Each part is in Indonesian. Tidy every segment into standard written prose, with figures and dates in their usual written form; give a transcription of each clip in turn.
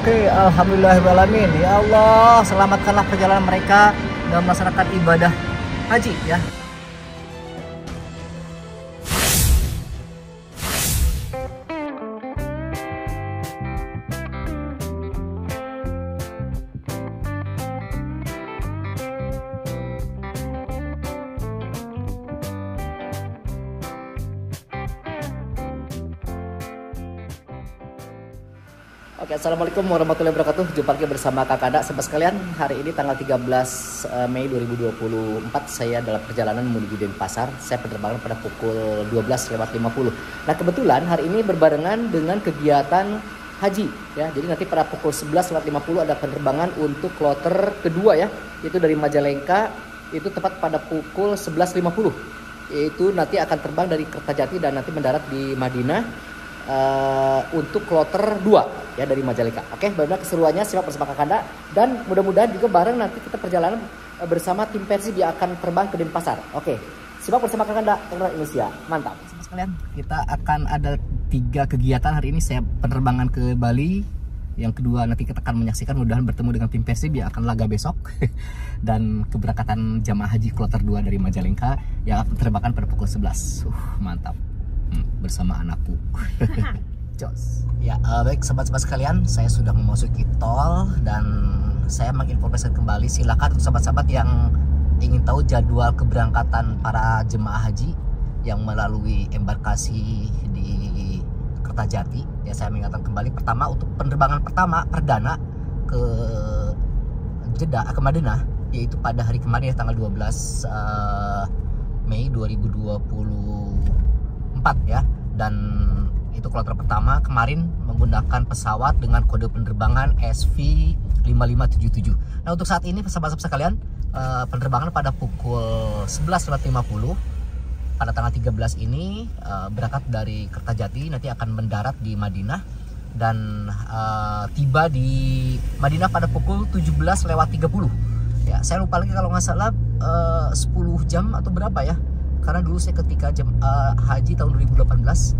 Oke, alhamdulillahirrahmanirrahim. Ya Allah, selamatkanlah perjalanan mereka dalam melaksanakan ibadah haji ya. Oke, assalamualaikum warahmatullahi wabarakatuh. Jumpa lagi bersama Kakanda. Sobat sekalian, hari ini tanggal 13 Mei 2024 saya dalam perjalanan menuju Denpasar. Saya penerbangan pada pukul 12:50. Nah, kebetulan hari ini berbarengan dengan kegiatan haji ya. Jadi nanti pada pukul 11:50 ada penerbangan untuk kloter kedua ya, yaitu dari Majalengka, itu tepat pada pukul 11:50. Yaitu nanti akan terbang dari Kertajati dan nanti mendarat di Madinah untuk kloter 2 ya dari Majalengka. Oke, benar keseruannya simak bersama Kakanda, dan mudah-mudahan juga bareng nanti kita perjalanan bersama tim Persib yang akan terbang ke Denpasar. Oke, simak bersama Kakanda Teknologi Indonesia. Mantap. Sama sekalian, kita akan ada 3 kegiatan hari ini. Saya penerbangan ke Bali. Yang kedua nanti kita akan menyaksikan, mudah-mudahan bertemu dengan tim Persib yang akan laga besok. Dan keberangkatan jamaah haji kloter 2 dari Majalengka yang akan terbangkan pada pukul 11. Mantap. Bersama anakku. Jos. Ya, baik sobat-sobat sekalian, saya sudah memasuki tol dan saya menginformasikan kembali, silakan untuk sobat-sobat yang ingin tahu jadwal keberangkatan para jemaah haji yang melalui embarkasi di Kertajati. Ya, saya mengingatkan kembali, pertama untuk penerbangan pertama perdana ke Jeddah, ke Madinah, yaitu pada hari kemarin ya, tanggal 12 Mei 2024 ya. Dan itu kloter pertama kemarin menggunakan pesawat dengan kode penerbangan SV5577. Nah, untuk saat ini sahabat-sahabat sekalian, penerbangan pada pukul 11:50 pada tanggal 13 ini berangkat dari Kertajati, nanti akan mendarat di Madinah dan tiba di Madinah pada pukul 17:30 ya. Saya lupa lagi kalau nggak salah 10 jam atau berapa ya, karena dulu saya ketika haji tahun 2018,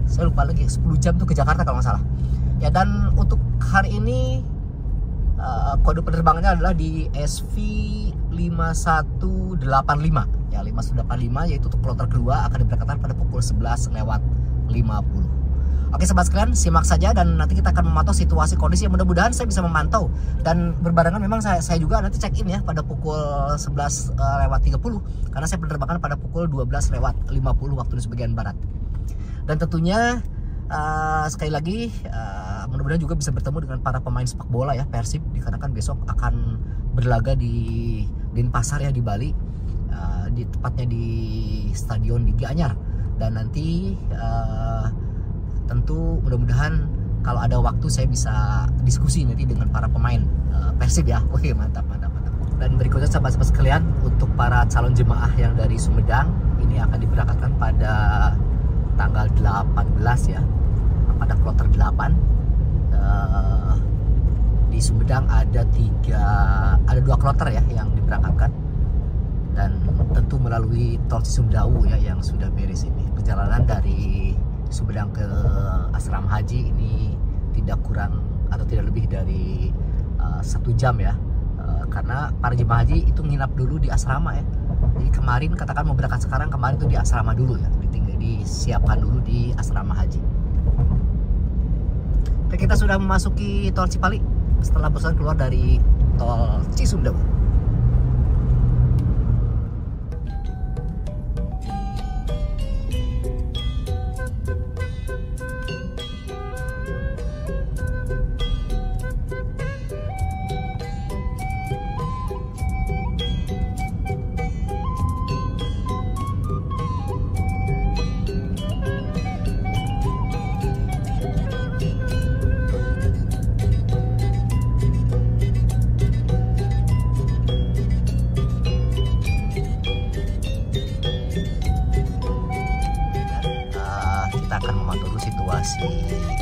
saya lupa lagi, 10 jam tuh ke Jakarta kalau nggak salah ya. Dan untuk hari ini kode penerbangannya adalah di SV5185 ya, 5185, yaitu untuk kloter kedua akan diberangkatkan pada pukul 11:50. Oke sobat sekalian, simak saja dan nanti kita akan memantau situasi kondisi yang mudah-mudahan saya bisa memantau. Dan berbarengan memang saya juga nanti check in ya pada pukul 11:30 karena saya penerbangan pada pukul 12:50 waktu Indonesia bagian barat. Dan tentunya sekali lagi mudah-mudahan juga bisa bertemu dengan para pemain sepak bola ya Persib, dikarenakan besok akan berlaga di Denpasar ya, di Bali, tepatnya di Stadion di Gianyar. Dan nanti tentu mudah-mudahan kalau ada waktu saya bisa diskusi nanti dengan para pemain Persib ya. Oke, mantap. Dan berikutnya sahabat-sahabat sekalian, untuk para calon jemaah yang dari Sumedang ini akan diberangkatkan pada tanggal 18 ya, pada kloter 8. Di Sumedang ada 2 kloter ya yang diberangkatkan, dan tentu melalui tol Cisumdawu ya yang sudah beres ini. Perjalanan dari Sumedang ke asrama haji ini tidak kurang atau tidak lebih dari 1 jam ya, karena para jemaah haji itu nginap dulu di asrama ya. Jadi kemarin, katakan mau berangkat sekarang, kemarin itu di asrama dulu ya, disiapkan dulu di asrama haji. Oke, kita sudah memasuki tol Cipali setelah barusan keluar dari tol Cisumdawu. Situasi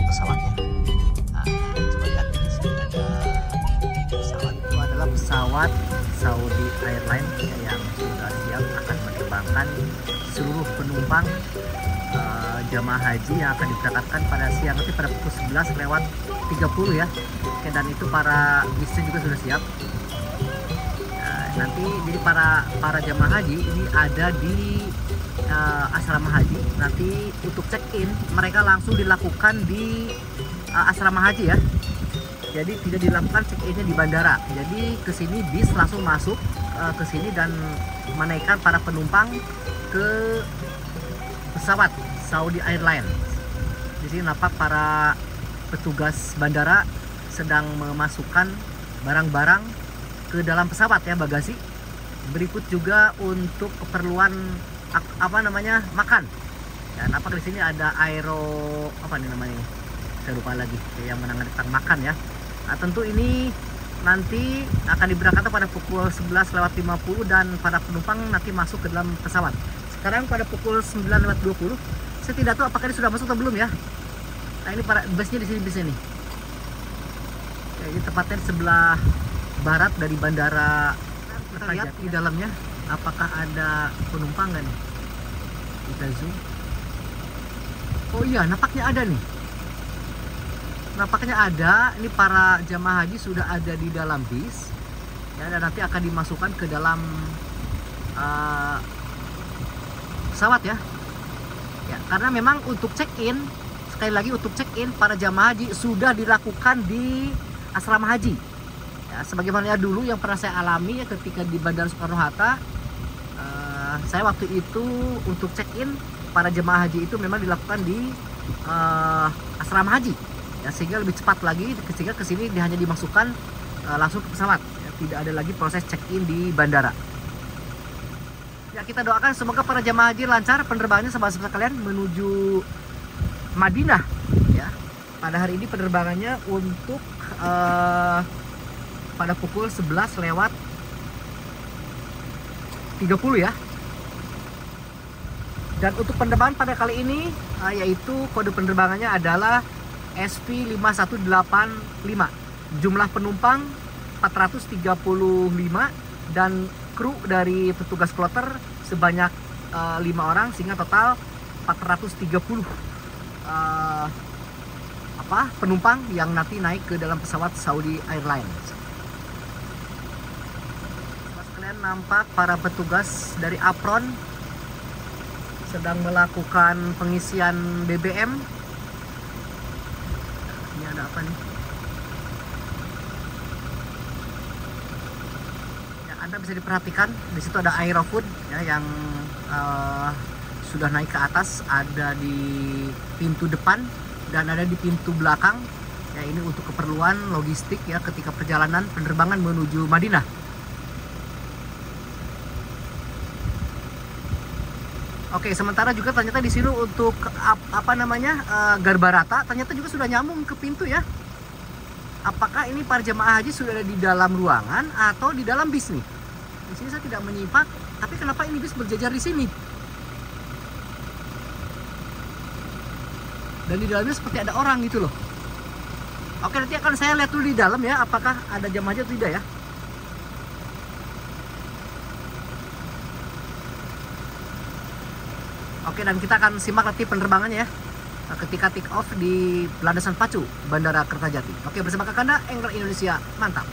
pesawatnya. Nah, coba lihat di sini ada pesawat. Itu adalah pesawat Saudi Airlines yang sudah siap akan menerbangkan seluruh penumpang jamaah haji yang akan diberangkatkan pada siang nanti pada pukul 11:30 ya. Oke, dan itu para bisnya juga sudah siap. Nanti jadi para jamaah haji ini ada di asrama haji. Nanti untuk check-in mereka langsung dilakukan di asrama haji ya. Jadi tidak dilakukan check-innya di bandara. Jadi ke sini bis langsung masuk ke sini dan menaikkan para penumpang ke pesawat Saudi Airlines. Di sini nampak para petugas bandara sedang memasukkan barang-barang ke dalam pesawat ya, bagasi. Berikut juga untuk keperluan makan. Ya, nampak di sini ada apa nih namanya ini? Saya lupa lagi yang menangani tentang makan ya. Nah, tentu ini nanti akan diberangkatkan pada pukul 11:50 dan para penumpang nanti masuk ke dalam pesawat. Sekarang pada pukul 9:20. Saya tidak tahu apakah ini sudah masuk atau belum ya. Nah, ini para busnya di sini bisnya nih. Ya, ini tepatnya di sebelah barat dari bandara. Kita lihat di dalamnya apakah ada penumpang nggak nih? Kita zoom. Oh iya, nampaknya ada nih. Nampaknya ada. Ini para jamaah haji sudah ada di dalam bis ya, dan nanti akan dimasukkan ke dalam pesawat ya. Ya, karena memang untuk check-in, sekali lagi untuk check-in para jamaah haji sudah dilakukan di asrama haji. Ya, sebagaimana dulu yang pernah saya alami ya ketika di Bandara Soekarno-Hatta, saya waktu itu untuk check-in para jemaah haji itu memang dilakukan di asrama haji ya, sehingga lebih cepat lagi, sehingga ke sini hanya dimasukkan langsung ke pesawat ya, tidak ada lagi proses check-in di bandara. Ya, kita doakan semoga para jemaah haji lancar penerbangannya sahabat-sahabat kalian menuju Madinah ya. Pada hari ini penerbangannya untuk pada pukul 11:30 ya. Dan untuk penerbangan pada kali ini yaitu kode penerbangannya adalah SP5185. Jumlah penumpang 435 dan kru dari petugas kloter sebanyak 5 orang, sehingga total 430 penumpang yang nanti naik ke dalam pesawat Saudi Airlines. Kalian nampak para petugas dari apron sedang melakukan pengisian BBM. Ini ada apa nih? Ya, Anda bisa diperhatikan di situ ada Aerofood ya, yang sudah naik ke atas, ada di pintu depan dan ada di pintu belakang. Ya, ini untuk keperluan logistik ya ketika perjalanan penerbangan menuju Madinah. Oke, sementara juga ternyata di sini untuk Garbarata ternyata juga sudah nyambung ke pintu ya. Apakah ini para jemaah haji sudah ada di dalam ruangan atau di dalam bis nih? Di sini saya tidak menyimak, tapi kenapa ini bis berjajar di sini? Dan di dalamnya seperti ada orang gitu loh. Oke, nanti akan saya lihat dulu di dalam ya, apakah ada jemaah haji atau tidak ya. Oke, dan kita akan simak nanti penerbangannya ya ketika take off di landasan Pacu Bandara Kertajati. Oke, bersama Kakanda Angler Indonesia, mantap.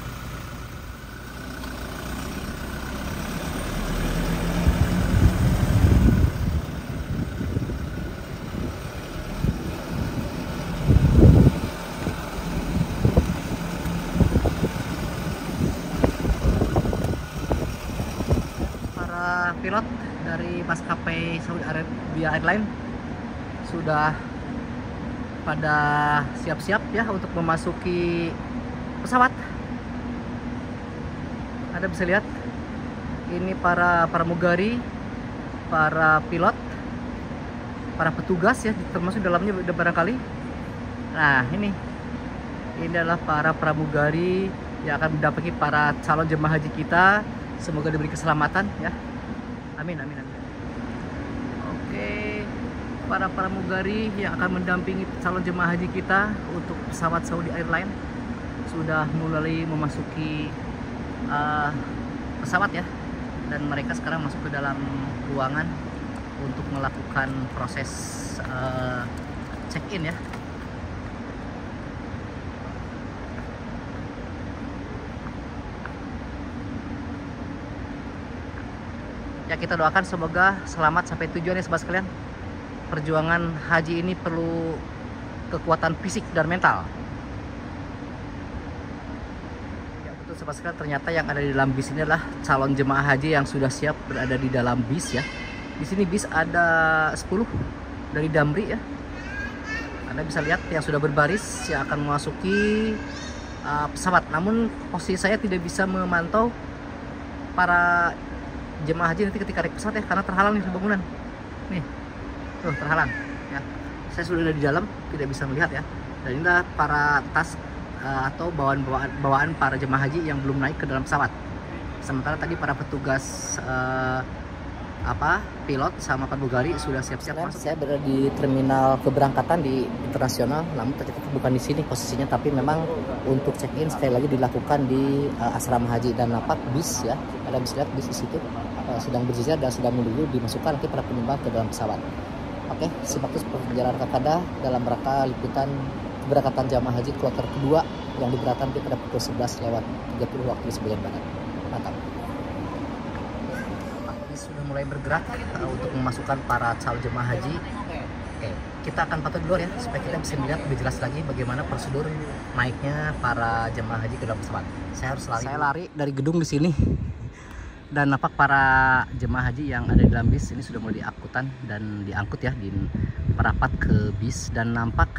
Para pilot dari maskapai Saudi Arabia Airlines sudah pada siap-siap ya untuk memasuki pesawat. Anda bisa lihat ini para pramugari, para pilot, para petugas ya, termasuk dalamnya barangkali. Nah, ini adalah para pramugari yang akan mendampingi para calon jemaah haji kita. Semoga diberi keselamatan ya. Amin, amin, amin. Oke, para pramugari yang akan mendampingi calon jemaah haji kita untuk pesawat Saudi Airlines sudah mulai memasuki pesawat ya, dan mereka sekarang masuk ke dalam ruangan untuk melakukan proses check-in ya. Ya, kita doakan semoga selamat sampai tujuan ya sobat sekalian. Perjuangan haji ini perlu kekuatan fisik dan mental. Ya betul sobat sekalian, ternyata yang ada di dalam bis ini adalah calon jemaah haji yang sudah siap berada di dalam bis ya. Di sini bis ada 10 dari Damri ya. Anda bisa lihat yang sudah berbaris yang akan memasuki pesawat. Namun posisi saya tidak bisa memantau para jemaah haji nanti ketika naik pesawat ya, karena terhalang nih bangunan. Nih, tuh terhalang ya. Saya sudah ada di dalam, tidak bisa melihat ya. Dan inilah para tas atau bawaan para jemaah haji yang belum naik ke dalam pesawat. Sementara tadi para petugas pilot sama pramugari sudah siap-siap masuk. Saya berada di terminal keberangkatan di internasional, namun ternyata bukan di sini posisinya, tapi memang untuk check-in sekali lagi dilakukan di asrama haji. Dan nampak bis ya, ada bisa lihat bis di situ sedang berjajar dan sudah menuju dimasukkan nanti para penumpang ke dalam pesawat. Oke, simak terus perjalanan Kakada dalam rangka liputan keberangkatan jamaah haji kloter kedua yang diberangkatkan pada pukul 11 lewat 30 waktu di sebagian barat. Mantap. Sudah mulai bergerak untuk memasukkan para calon jemaah haji. Oke, kita akan pantau dulu ya supaya kita bisa melihat lebih jelas lagi bagaimana prosedur naiknya para jemaah haji ke dalam pesawat. Saya harus lari. Saya lari dari gedung di sini. Dan nampak para jemaah haji yang ada di dalam bis ini sudah mulai diangkut ya, merapat ke bis. Dan nampak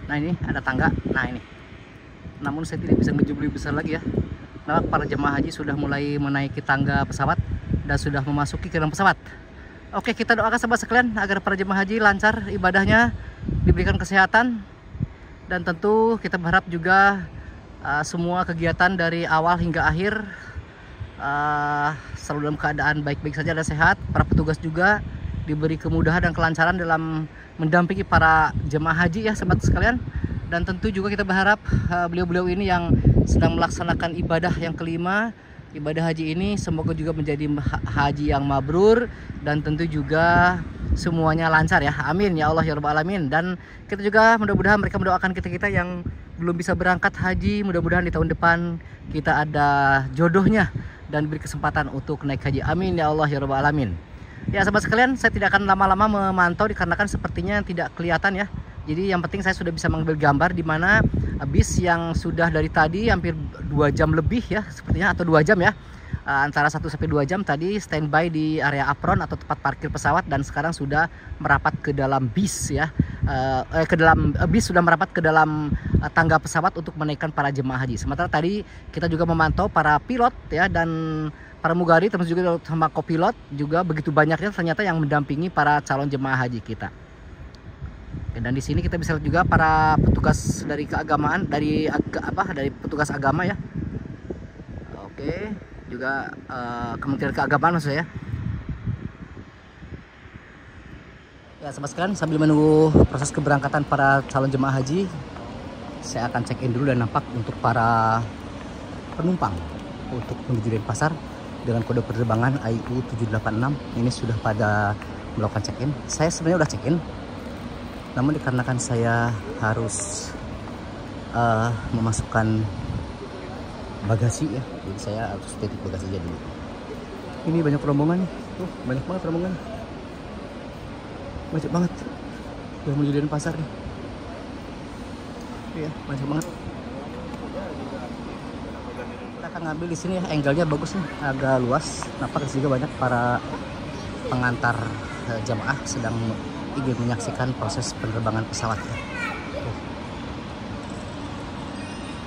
nah ini ada tangga. Nah ini. Namun saya tidak bisa ngezoom lebih besar lagi ya. Nampak para jemaah haji sudah mulai menaiki tangga pesawat dan sudah memasuki ke dalam pesawat. Oke, kita doakan sahabat sekalian agar para jemaah haji lancar ibadahnya, diberikan kesehatan, dan tentu kita berharap juga semua kegiatan dari awal hingga akhir selalu dalam keadaan baik-baik saja dan sehat. Para petugas juga diberi kemudahan dan kelancaran dalam mendampingi para jemaah haji ya sahabat sekalian. Dan tentu juga kita berharap beliau-beliau ini yang sedang melaksanakan ibadah yang kelima, ibadah haji ini semoga juga menjadi haji yang mabrur, dan tentu juga semuanya lancar ya. Amin ya Allah ya Rabbal Alamin. Dan kita juga mudah-mudahan mereka mendoakan kita yang belum bisa berangkat haji, mudah-mudahan di tahun depan kita ada jodohnya dan beri kesempatan untuk naik haji. Amin ya Allah ya Rabbal Alamin. Ya sahabat sekalian, saya tidak akan lama-lama memantau dikarenakan sepertinya tidak kelihatan ya. Jadi yang penting saya sudah bisa mengambil gambar di mana bis yang sudah dari tadi hampir 2 jam lebih ya sepertinya, atau 2 jam ya, antara 1 sampai 2 jam tadi standby di area apron atau tempat parkir pesawat, dan sekarang sudah merapat ke dalam bis ya, bis sudah merapat ke dalam tangga pesawat untuk menaikkan para jemaah haji. Sementara tadi kita juga memantau para pilot ya dan para mugari, termasuk juga sama kopilot juga begitu banyaknya ternyata yang mendampingi para calon jemaah haji kita. Dan di sini kita bisa lihat juga para petugas dari keagamaan, dari petugas agama ya. Oke, juga Kementerian Keagamaan maksud saya. Ya sahabat sekalian, sambil menunggu proses keberangkatan para calon jemaah haji, saya akan check in dulu. Dan nampak untuk para penumpang untuk menuju Denpasar dengan kode penerbangan IU 786 ini sudah pada melakukan check in. Saya sebenarnya udah check in, namun dikarenakan saya harus memasukkan bagasi ya, jadi saya harus titik bagasinya dulu. Ini banyak rombongan nih, tuh banyak banget rombongan, banyak banget. Udah menuju Denpasar nih, iya banyak banget. Kita akan ngambil di sini ya, angle-nya bagus nih, agak luas. Nampak juga banyak para pengantar jamaah sedang ingin menyaksikan proses penerbangan pesawat ya.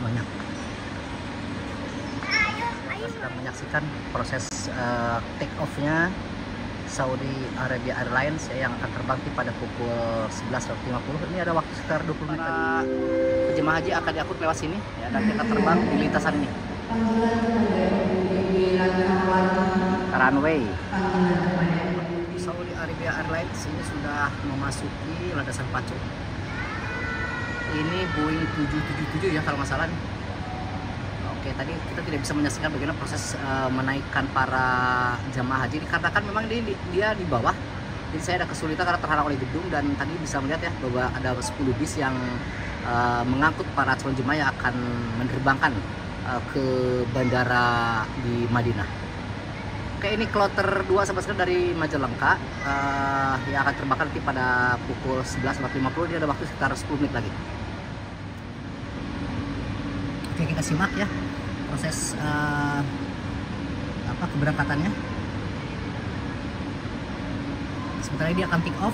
Banyak. Kita sedang menyaksikan proses take off-nya Saudi Arabia Airlines ya, yang akan terbang pada pukul 11.50. Ini ada waktu sekitar 20 menit lagi. Jemaah haji akan diangkut lewat sini ya, dan kita terbang di lintasan ini. Runway Saudi Arabia Airlines ini sudah memasuki landasan pacu. Ini Boeing 777 ya kalau nggak salah nih. Oke, Oke, tadi kita tidak bisa menyaksikan bagaimana proses menaikkan para jamaah haji dikarenakan memang dia di bawah. Jadi saya ada kesulitan karena terhalang oleh gedung, dan tadi bisa melihat ya bahwa ada 10 bis yang mengangkut para calon jemaah yang akan menerbangkan ke bandara di Madinah. Oke, ini kloter 2 sahabat sekalian dari Majalengka yang akan terbangkan nanti pada pukul 11.50. Dia ada waktu sekitar 10 menit lagi. Oke, kita simak ya proses keberangkatannya. Sebentar lagi dia akan take off.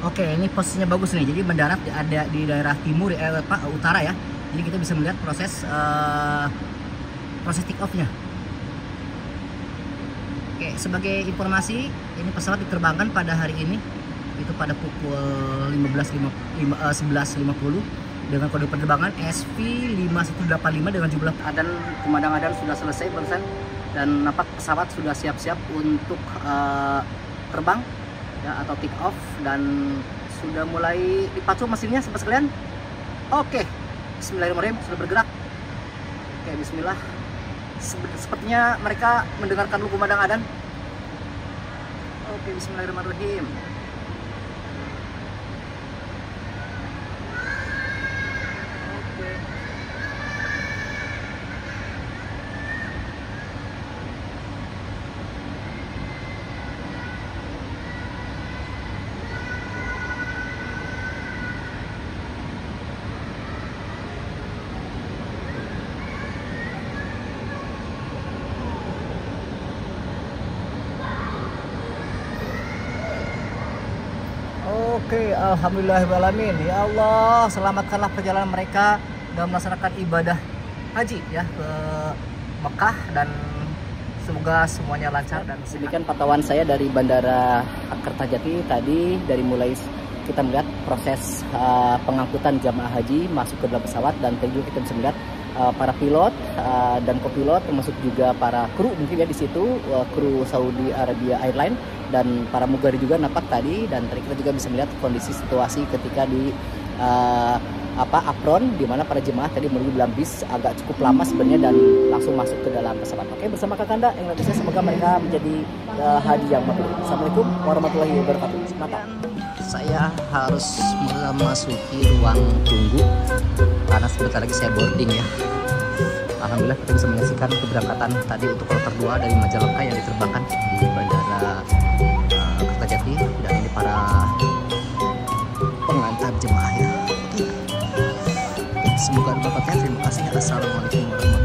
Oke, ini posisinya bagus nih. Jadi mendarat ada di daerah timur, utara ya. Jadi kita bisa melihat proses take off-nya. Oke, sebagai informasi, ini pesawat diterbangkan pada hari ini itu pada pukul 11.50 dengan kode penerbangan SV5185 dengan jumlah adan, kumandang adan sudah selesai barusan, dan nampak pesawat sudah siap-siap untuk terbang ya, atau take off, dan sudah mulai dipacu mesinnya sahabat sekalian. Oke, bismillahirrahmanirrahim, sudah bergerak. Oke, bismillah. Sepertinya mereka mendengarkan dulu kumandang adan. Oke, bismillahirrahmanirrahim. Oke, alhamdulillahirrahmanirrahim. Ya Allah, selamatkanlah perjalanan mereka dalam melaksanakan ibadah haji ya ke Mekah, dan semoga semuanya lancar. Dan demikian pantauan saya dari Bandara Kertajati tadi, dari mulai kita melihat proses pengangkutan jamaah haji masuk ke dalam pesawat, dan tadi juga kita bisa melihat para pilot dan kopilot, termasuk juga para kru mungkin ya di situ, kru Saudi Arabia Airlines, dan para mugari juga nampak tadi. Dan tadi kita juga bisa melihat kondisi situasi ketika di apron, di mana para jemaah tadi menunggu dalam bis agak cukup lama sebenarnya, dan langsung masuk ke dalam pesawat. Oke, bersama Kakanda Indonesia, semoga mereka menjadi haji yang mabrur. Assalamualaikum warahmatullahi wabarakatuh. Semangat. Saya harus memasuki ruang tunggu karena sebentar lagi saya boarding ya. Alhamdulillah kita bisa menyaksikan keberangkatan tadi untuk kloter 2 dari Majalengka yang diterbangkan di Bandara Kertajati, dan ini para pengantar jemaah ya. Semoga bermanfaat. Terima kasih. Assalamualaikum warahmatullahi wabarakatuh.